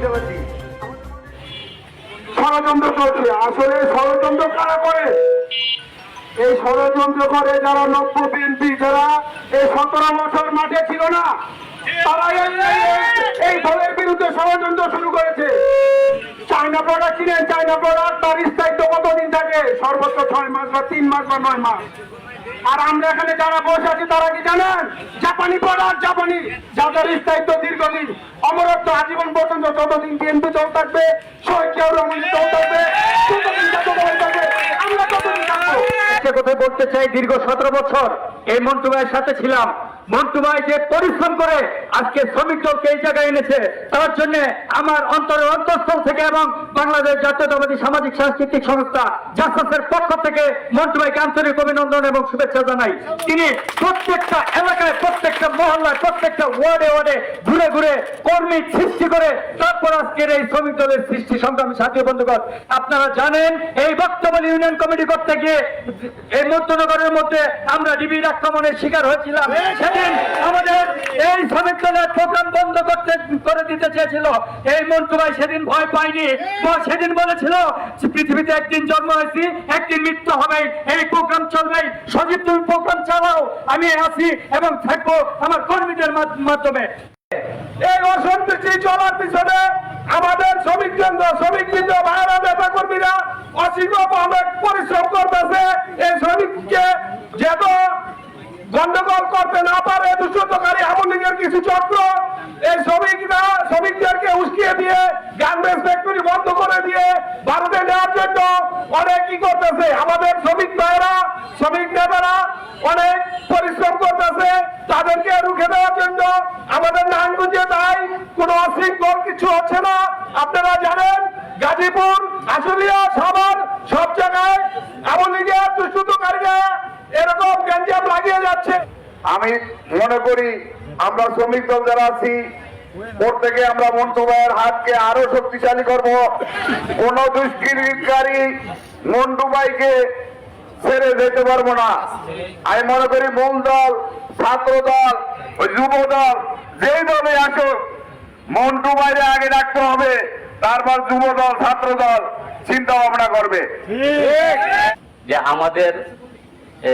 বুঝতে পারছি ষড়যন্ত্র চলছে। আসলে ষড়যন্ত্র কারা করে? এই ষড়যন্ত্র করে যারা নব্য বিএনপি, যারা এই 17 বছর মাঠে ছিল না, তারাই এই দলের বিরুদ্ধে ষড়যন্ত্র শুরু করেছে। চায়না প্রোডাক্ট কিনেন, চায়না প্রোডাক্ট তার স্থায়িত্ব কতদিন থাকে? সর্বোচ্চ 6 মাস বা 3 মাস বা 9 মাস। আর আমরা এখানে যারা বসে আছি তারা কি জানেন? জাপানি প্রোডাক্ট, জাপানি, যাদের স্থায়িত্ব দীর্ঘদিন, অমরত্ব আজীবন পর্যন্ত। যতদিন বিএনপি দল থাকবে, শহীদ জিয়াউর রহমান দল থাকবে, ততদিন থাকবে, আমরা ততদিন থাকবো। একটা কথা বলতে চাই, দীর্ঘ 17 বছর এই মন্টু ভাইয়ের সাথে ছিলাম। মন্টু ভাই যে পরিশ্রম করে আজকে শ্রমিক দলকে এই জায়গায় এনেছে, তার জন্য আমার অন্তরের অন্তঃস্থল থেকে এবং বাংলাদেশ জাতীয়তাবাদী সামাজিক সাংস্কৃতিক সংস্থা জাসাসের পক্ষ থেকে মন্টু ভাইকে আন্তরিক অভিনন্দন এবং শুভেচ্ছা জানাই। তিনি প্রত্যেকটা এলাকায়, প্রত্যেকটা মহল্লায়, প্রত্যেকটা ওয়ার্ডে ওয়ার্ডে ঘুরে ঘুরে কর্মী সৃষ্টি করে তারপর আজকের এই শ্রমিক দলের সৃষ্টি। সংগ্রামী সাথী বন্ধুগণ, আপনারা জানেন এই বক্তব্য ইউনিয়ন কমিটি করতে গিয়ে এই মধ্যনগরের মধ্যে আমরা ডিবির আক্রমণের শিকার হয়েছিলাম। সেদিন আমাদের এই শ্রমিক দলের প্রোগ্রাম বন্ধ করে দিতে চেয়েছিল। এই মন্টু ভাই সেদিন ভয় পায়নি। সেদিন বলেছিল পৃথিবীতে একদিন জন্ম হয়েছি, একদিন মৃত্যু হবে, এই প্রোগ্রাম চলবে। সজীব তুমি প্রোগ্রাম চালাও, আমি আছি এবং থাকবো আমার কর্মীদের মাধ্যমে। এই অসন্তুষ্টি চলার পিছনে আমাদের শ্রমিকবৃন্দ ভাইয়েরা, নেতা কর্মীরা অসীমভাবে পরিশ্রম করতেছে। এই শ্রমিককে যেন গন্ডগোল করতে না পারে দুষ্কৃতকারী আওয়ামী লীগের কিছু চক্র এই শ্রমিকদেরকে উস্কিয়ে দিয়ে গার্মেন্টস ফ্যাক্টরি বন্ধ করে দিয়ে ভারতে নেওয়ার জন্য অনেক কি করতেছে। আমাদের শ্রমিক ভাইয়েরা, শ্রমিক নেতারা অনেক পরিশ্রম করতেছে তাদেরকে রুখে দেওয়ার জন্য। আমাদের নারায়ণগঞ্জে তাই কোনো অশৃঙ্খল কিছু হচ্ছে না। আপনারা জানেন গাজীপুর, আশুলিয়া, সাভার সব জায়গায় আওয়ামী লীগের দুষ্কৃতকারীরা এরকম গ্যাঞ্জাম লাগিয়ে যাচ্ছে। আমি মনে করি আমরা শ্রমিক দল যারা আছি প্রত্যেকে আমরা মন্টু ভাইয়ের হাতকে আরো শক্তিশালী করব। কোন দুষ্কৃতিকারী মন্টু ভাইকে ছেড়ে যেতে পারবো না। আমি মনে করি মূল দল, ছাত্র দল, যুব দল, যেই দলে আসুক মন্টু ভাইরে আগে ডাকতে হবে, তারপর যুব দল, ছাত্র দল চিন্তা ভাবনা করবে। যে আমাদের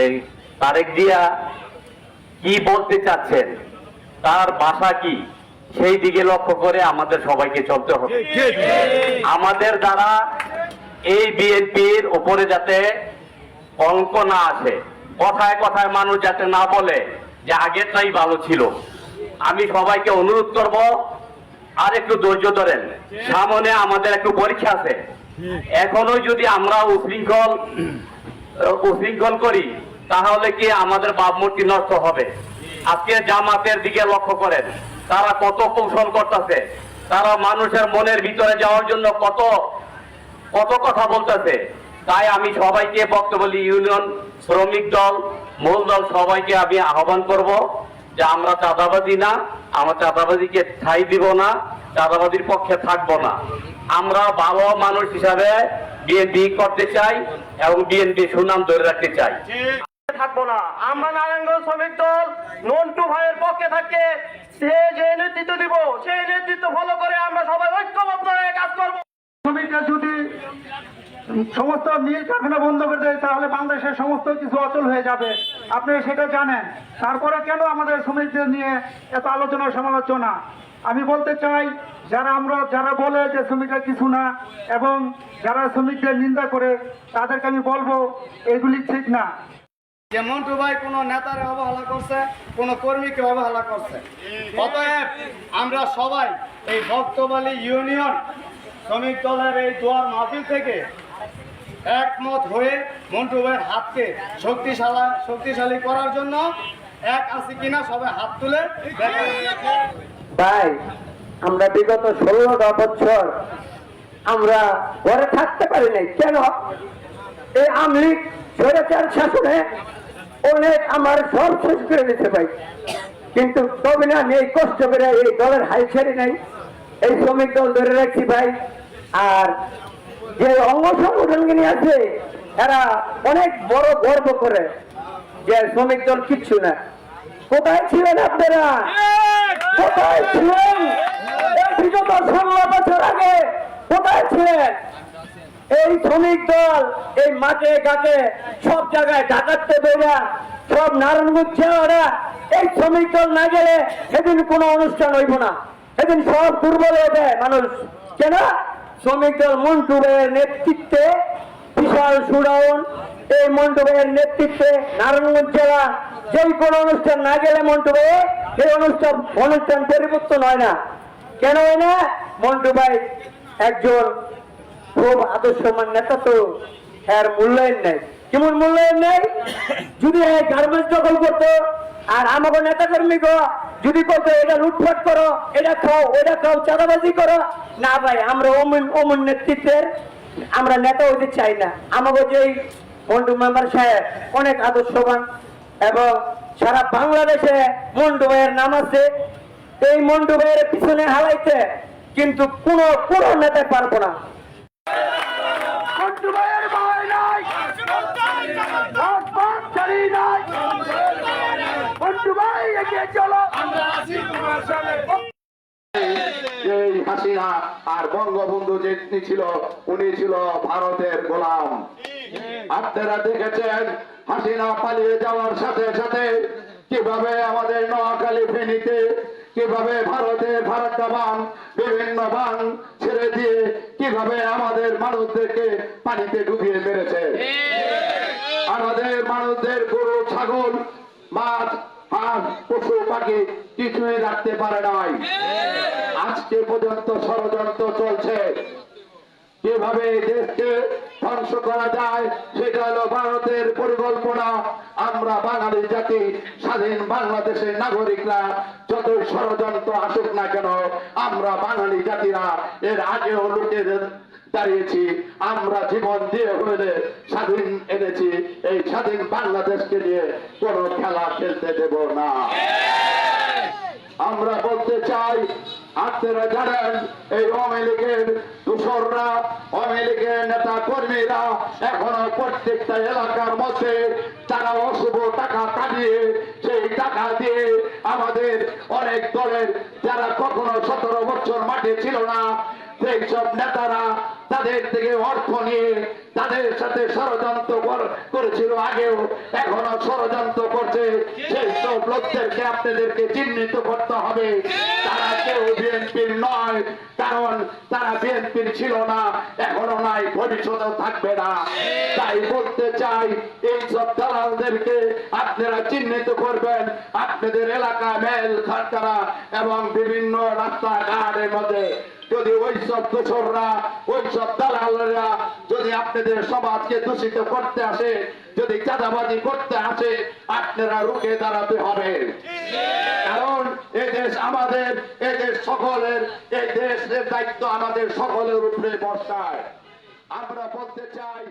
এই তারেক জিয়া কি বলতে চাচ্ছেন, তার ভাষা কি, সেই দিকে লক্ষ্য করে আমাদের সবাইকে চলতে হবে। আমাদের দ্বারা এই বিএনপির উপরে যাতে কলঙ্ক না আসে, কথায় কথায় মানুষ যাতে না বলে যে আগেরটাই ভালো ছিল। আমি সবাইকে অনুরোধ করব আর একটু ধৈর্য ধরেন, সামনে আমাদের একটু পরীক্ষা আছে। এখনো যদি আমরা উশৃঙ্খল করি তাহলে কি আমাদের ভাবমূর্তি নষ্ট হবে। আজকে জামাতের দিকে লক্ষ্য করেন, তারা কত কৌশল করতেছে, তারা মানুষের মনের ভিতরে যাওয়ার জন্য কত কত কথা বলতেছে। তাই আমি সবাইকে বক্তব্য ইউনিয়ন, শ্রমিক দল, মূল দল সবাইকে আমি আহ্বান করব যে আমরা চাঁদাবাজি না, আমরা চাঁদাবাজিকে ঠাঁই দিব না, চাঁদাবাজির পক্ষে থাকবো না। আমরা ভালো মানুষ হিসাবে বিএনপি করতে চাই এবং বিএনপি সুনাম ধরে রাখতে চাই। থাকবো না। আমরা নারায়ণগঞ্জ শ্রমিক দল মন্টু ভাইয়ের পক্ষে থাকে, সে যে নেতৃত্ব দিব সেই নেতৃত্ব ফলো করে আমরা সবাই ঐক্যবদ্ধ হয়ে কাজ করবো। শ্রমিকরা যদি সমস্ত মিল কারখানা বন্ধ করে দেয় তাহলে বাংলাদেশের সমস্ত কিছু অচল হয়ে যাবে, আপনি সেটা জানেন। তারপরে কেন আমাদের শ্রমিকদের নিয়ে এত আলোচনা সমালোচনা? আমি বলতে চাই, যারা বলে যে শ্রমিকরা কিছু না এবং যারা শ্রমিকদের নিন্দা করে তাদেরকে আমি বলবো এগুলি ঠিক না। যে মন্টু ভাই কোনো নেতারে অবহেলা করছে, কোনো কর্মীকে অবহেলা করছে। অতএব আমরা সবাই এই ভক্তবালী ইউনিয়ন শ্রমিক দলের এই দোয়ার মাহফিল থেকে একমত হয়ে মন্টু ভাইয়ের হাতকে শক্তিশালী করার জন্য এক আছি কিনা সবাই হাত তুলে ভাই, আমরা বিগত 16টা বছর আমরা ঘরে থাকতে পারি নাই। কেন? এই আওয়ামী লীগ স্বৈরাচার শাসনে অনেক আমার সব শেষ করে দিতে ভাই। কিন্তু তবে না, আমি এই কষ্ট করে এই দলের হাই ছেড়ে নাই, এই শ্রমিক দল ধরে রাখছি ভাই। আর যে অঙ্গ সংগঠনগুলি আছে এরা অনেক বড় গর্ব করে যে শ্রমিক দল কিচ্ছু না। কোথায় ছিলেন আপনারা? কোথায় ছিলেন? বিগত 16 বছর আগে কোথায় ছিলেন? এই শ্রমিক দল এই মাঠে ঘাটে সব জায়গায় ডাকাততে বেরা সব নারায়ণগঞ্জ জেলারা এই শ্রমিক দল না গেলে সেদিন কোনো অনুষ্ঠান হইব না, সেদিন সব দুর্বল হয়ে যায় মানুষ। কেন? শ্রমিক দল মন্টু ভাইয়ের নেতৃত্বে বিশাল সুডাউন, এই মন্টু ভাইয়ের নেতৃত্বে নারায়ণগঞ্জ জেলা যেই কোনো অনুষ্ঠান না গেলে মন্টু ভাই সেই অনুষ্ঠান পরিবর্তন হয় না। কেন হয় না? মন্টু ভাই একজন খুব আদর্শমান নেতা, তো এর মূল্যায়ন নেই। কেমন মূল্যায়ন নেই? যদি গার্মেন্টস দখল করতো আর আমাকে নেতা কর্মী যদি বলতো এটা লুটপাট করো, এটা খাও, ওটা খাও, চাঁদাবাজি করো, না ভাই আমরা অমন নেতৃত্বের আমরা নেতা হইতে চাই না। আমাকে যে মন্টু মেম্বার সাহেব অনেক আদর্শবান এবং সারা বাংলাদেশে মন্টু ভাইয়ের নাম আছে। এই মন্টু ভাইয়ের পিছনে হালাইতে কিন্তু কোনো নেতা পারবো না। মন্টু ভাইয়ের ভয় নাই, রাজপথ ছাড়ি নাই। মন্টু ভাই এগিয়ে চলো, আমরা আছি তোমার সাথে। এই হাসিনা আর বঙ্গবন্ধু যিনি ছিল উনি ছিল ভারতের গোলাম। আপনারা দেখেছেন হাসিনা পালিয়ে যাওয়ার সাথে সাথে কিভাবে আমাদের নোয়াখালী ফেনীতে কিভাবে ভারতের ভারতটা বান বিভিন্ন বান ছেড়ে দিয়ে কিভাবে আমাদের মানুষদেরকে পানিতে ডুবিয়ে মেরেছে। আমাদের মানুষদের গরু ছাগল মাছ হাঁস পশু পাখি কিছুই রাখতে পারে নাই। আজকে পর্যন্ত ষড়যন্ত্র চলছে কিভাবে দেশকে ধ্বংস করা যায়, সেটা হলো ভারতের পরিকল্পনা। আমরা বাঙালি জাতি স্বাধীন বাংলাদেশের নাগরিকরা যতই ষড়যন্ত্র আসুক না কেন, আমরা বাঙালি জাতিরা এর আগেও লুটে দাঁড়িয়েছি। আমরা জীবন দিয়ে হলে স্বাধীন এনেছি। এই স্বাধীন বাংলাদেশকে নিয়ে কোনো খেলা খেলতে দেব না। আমরা বলতে চাই, আপনারা জানেন এই আওয়ামী লীগের দূষররা, আওয়ামী লীগের নেতা কর্মীরা এখনো প্রত্যেকটা এলাকার মধ্যে তারা অশুভ টাকা কাটিয়ে সেই টাকা দিয়ে আমাদের অনেক দলের যারা কখনো 17 বছর মাঠে ছিল না সেই সব নেতারা তাদের থেকে অর্থ নিয়ে তাদের সাথে ষড়যন্ত্র করেছিল আগেও, এখনো ষড়যন্ত্র করছে। সেই সব লোকদেরকে আপনাদেরকে চিহ্নিত করতে হবে। তারা কেউ বিএনপির নয়, কারণ তারা বিএনপির ছিল না, এখনো নাই, ভবিষ্যতেও থাকবে না। তাই বলতে চাই এই সব দালালদেরকে আপনারা চিহ্নিত করবেন। আপনাদের এলাকা মেল খারকারা এবং বিভিন্ন রাস্তাঘাটের মধ্যে যদি ওইসব দোসররা ওইসব দালালরা যদি আপনাদের সমাজকে দূষিত করতে আসে, যদি চাঁদাবাজি করতে আসে, আপনারা রুখে দাঁড়াতে হবে। কারণ এই দেশ আমাদের, এই দেশ সকলের, এই দেশের দায়িত্ব আমাদের সকলের উপরে বর্তায়। আমরা বলতে চাই